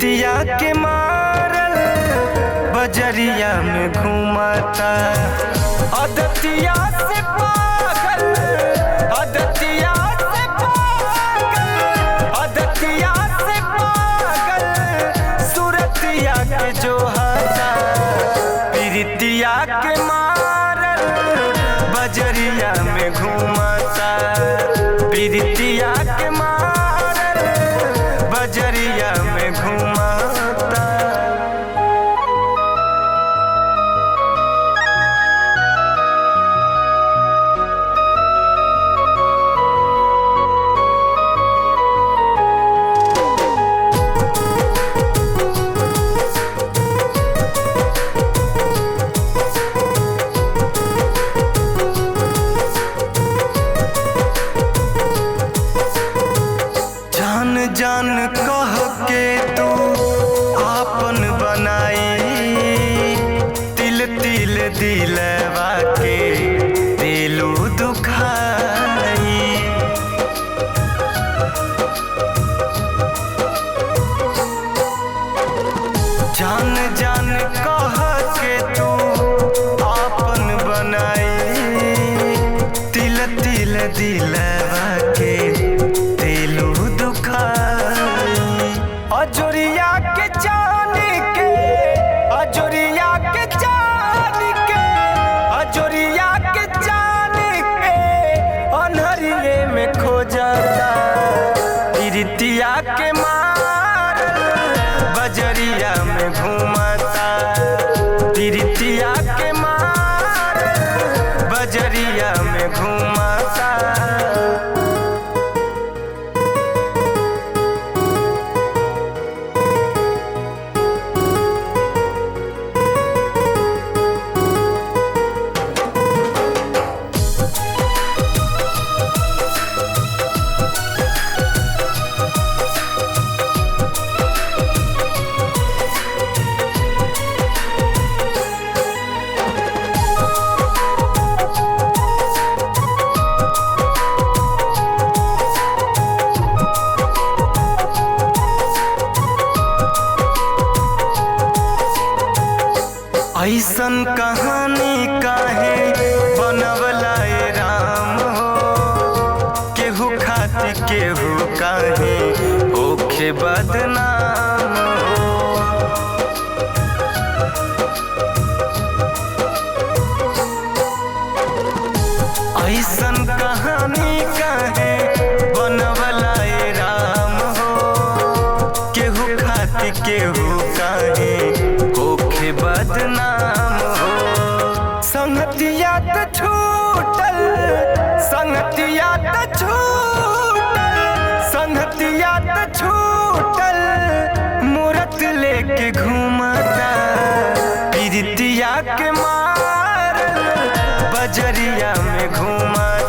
पीरितिया के मारल बजरिया में घूमता अदतिया से पागल अदतिया से पागल अदतिया से पागल सूरतिया के जो हता पीरितिया के मारल बजरिया में घूमता पीरितिया के मारल बजरिया में घूमता। जान कह के तू आपन बनाई तिल तिल दिलवा के दिलू दुखाई जान जान कह के तू आपन बनाई तिल तिल दिलवा के दिलू अजोरिया के जान के अजोरिया के जान के अजोरिया के जान के अनहरिए में खो जाता पीरितिया के मारल बजरिया में घूमता पीरितिया के मारल बजरिया में घूमता। ऐसन कहानी काहे बनवला ए राम हो केहू खातिर केहू काहे होखे बदनाम हो ऐसन कहानी काहे बनवला ए राम हो केहू खातिर केहू काहे होखे बदनाम हो संगतिया त छूटल संगतिया त छूटल संगतिया त छूटल मूरत लेके घूमता पीरितिया के मारल बजरिया में घूमता।